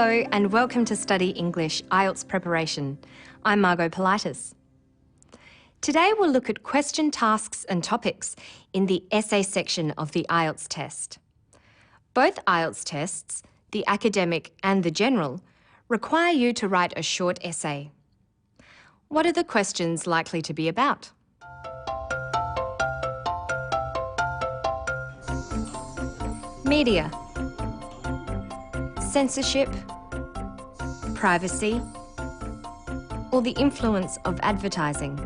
Hello and welcome to Study English IELTS Preparation. I'm Margot Politis. Today we'll look at question tasks and topics in the essay section of the IELTS test. Both IELTS tests, the academic and the general, require you to write a short essay. What are the questions likely to be about? Media, censorship, privacy, or the influence of advertising.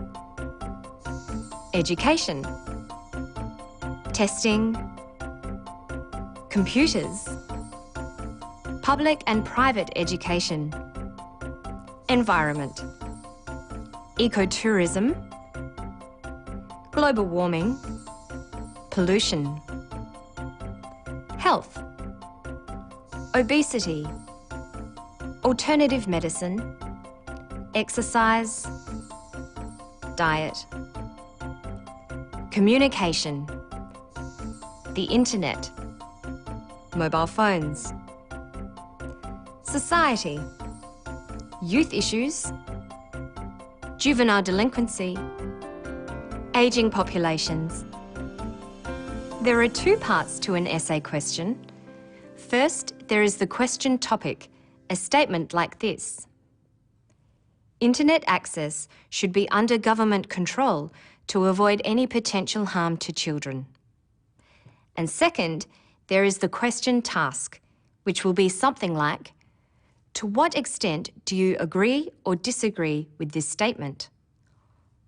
Education, testing, computers, public and private education, environment, ecotourism, global warming, pollution, health, obesity, alternative medicine, exercise, diet, communication, the internet, mobile phones, society, youth issues, juvenile delinquency, ageing populations. There are two parts to an essay question. First, there is the question topic, a statement like this. Internet access should be under government control to avoid any potential harm to children. And second, there is the question task, which will be something like, to what extent do you agree or disagree with this statement?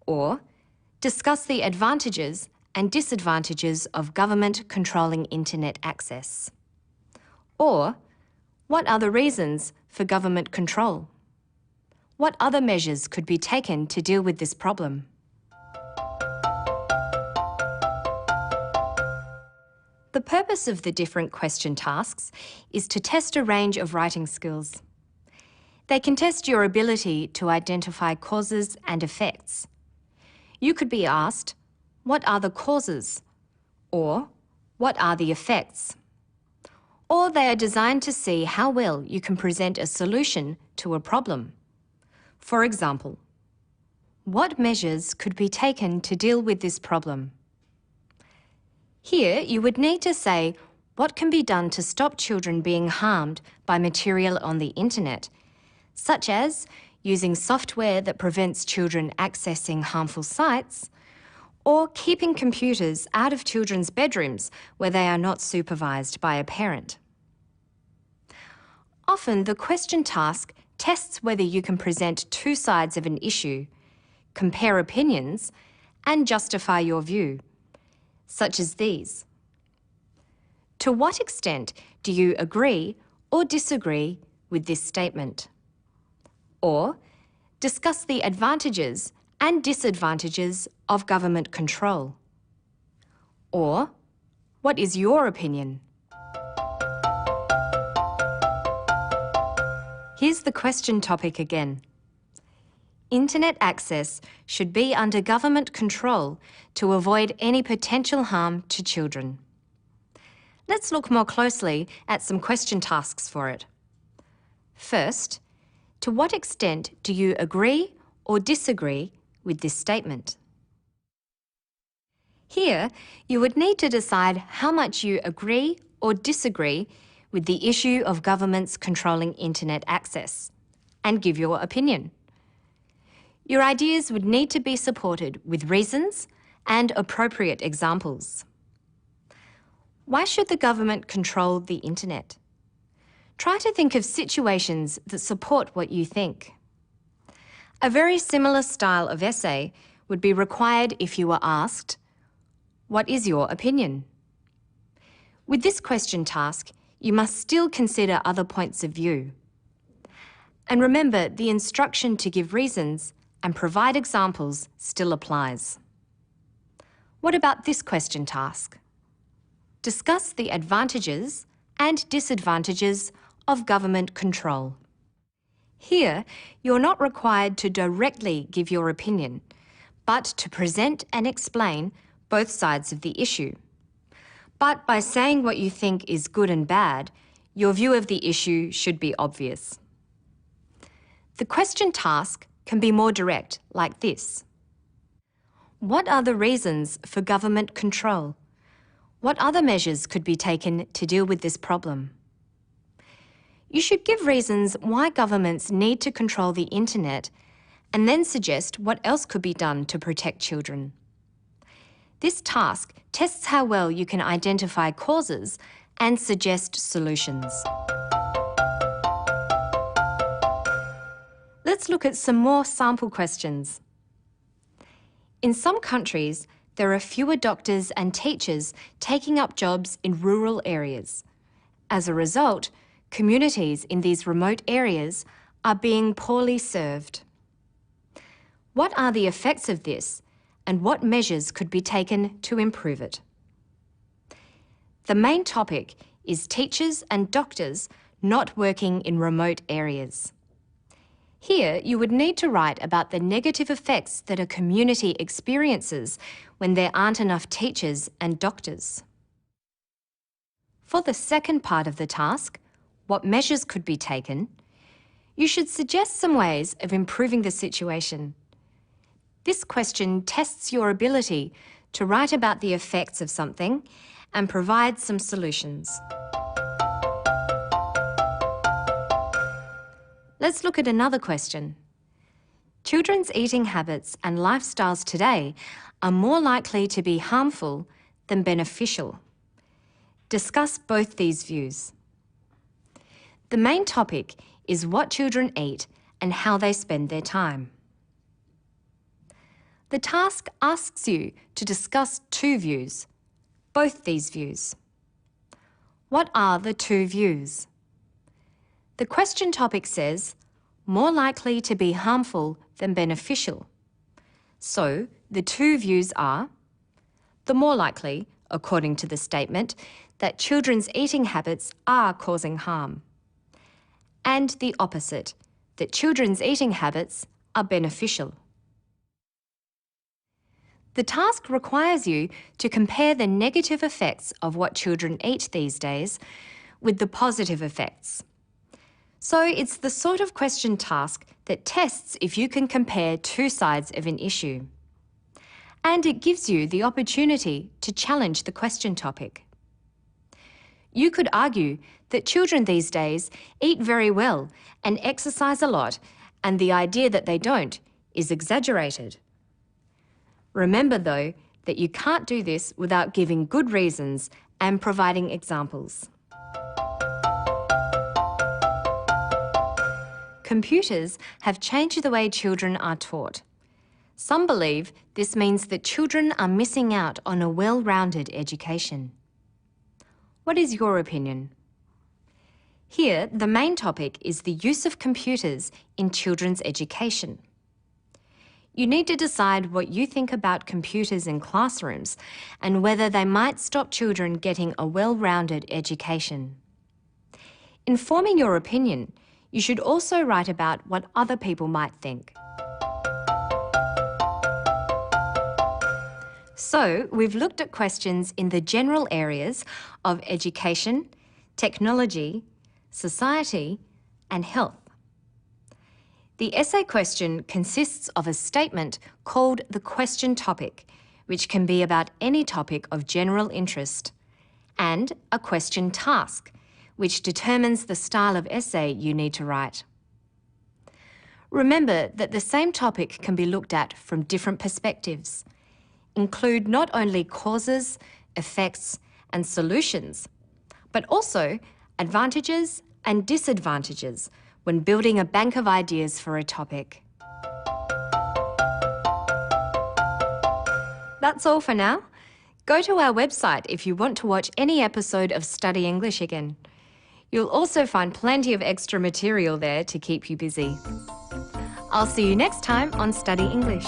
Or, discuss the advantages and disadvantages of government controlling internet access. Or, what are the reasons for government control? What other measures could be taken to deal with this problem? The purpose of the different question tasks is to test a range of writing skills. They can test your ability to identify causes and effects. You could be asked, what are the causes? Or, what are the effects? Or they are designed to see how well you can present a solution to a problem. For example, what measures could be taken to deal with this problem? Here, you would need to say what can be done to stop children being harmed by material on the internet, such as using software that prevents children accessing harmful sites, or keeping computers out of children's bedrooms where they are not supervised by a parent. Often, the question task tests whether you can present two sides of an issue, compare opinions, and justify your view, such as these. To what extent do you agree or disagree with this statement? Or, discuss the advantages and disadvantages of government control. Or, what is your opinion? Here's the question topic again. Internet access should be under government control to avoid any potential harm to children. Let's look more closely at some question tasks for it. First, to what extent do you agree or disagree with this statement? Here, you would need to decide how much you agree or disagree with the issue of governments controlling internet access, and give your opinion. Your ideas would need to be supported with reasons and appropriate examples. Why should the government control the internet? Try to think of situations that support what you think. A very similar style of essay would be required if you were asked, what is your opinion? With this question task, you must still consider other points of view. And remember, the instruction to give reasons and provide examples still applies. What about this question task? Discuss the advantages and disadvantages of government control. Here, you're not required to directly give your opinion, but to present and explain both sides of the issue. But by saying what you think is good and bad, your view of the issue should be obvious. The question task can be more direct, like this. What are the reasons for government control? What other measures could be taken to deal with this problem? You should give reasons why governments need to control the internet and then suggest what else could be done to protect children. This task tests how well you can identify causes and suggest solutions. Let's look at some more sample questions. In some countries, there are fewer doctors and teachers taking up jobs in rural areas. As a result, communities in these remote areas are being poorly served. What are the effects of this, and what measures could be taken to improve it? The main topic is teachers and doctors not working in remote areas. Here, you would need to write about the negative effects that a community experiences when there aren't enough teachers and doctors. For the second part of the task, what measures could be taken, you should suggest some ways of improving the situation. This question tests your ability to write about the effects of something and provide some solutions. Let's look at another question. Children's eating habits and lifestyles today are more likely to be harmful than beneficial. Discuss both these views. The main topic is what children eat and how they spend their time. The task asks you to discuss two views, both these views. What are the two views? The question topic says, more likely to be harmful than beneficial. So, the two views are the more likely, according to the statement, that children's eating habits are causing harm, and the opposite, that children's eating habits are beneficial. The task requires you to compare the negative effects of what children eat these days with the positive effects. So it's the sort of question task that tests if you can compare two sides of an issue. And it gives you the opportunity to challenge the question topic. You could argue that children these days eat very well and exercise a lot, and the idea that they don't is exaggerated. Remember, though, that you can't do this without giving good reasons and providing examples. Computers have changed the way children are taught. Some believe this means that children are missing out on a well-rounded education. What is your opinion? Here, the main topic is the use of computers in children's education. You need to decide what you think about computers in classrooms and whether they might stop children getting a well-rounded education. In forming your opinion, you should also write about what other people might think. So, we've looked at questions in the general areas of education, technology, society, and health. The essay question consists of a statement called the question topic, which can be about any topic of general interest, and a question task, which determines the style of essay you need to write. Remember that the same topic can be looked at from different perspectives. Include not only causes, effects, and solutions, but also advantages and disadvantages when building a bank of ideas for a topic. That's all for now. Go to our website if you want to watch any episode of Study English again. You'll also find plenty of extra material there to keep you busy. I'll see you next time on Study English.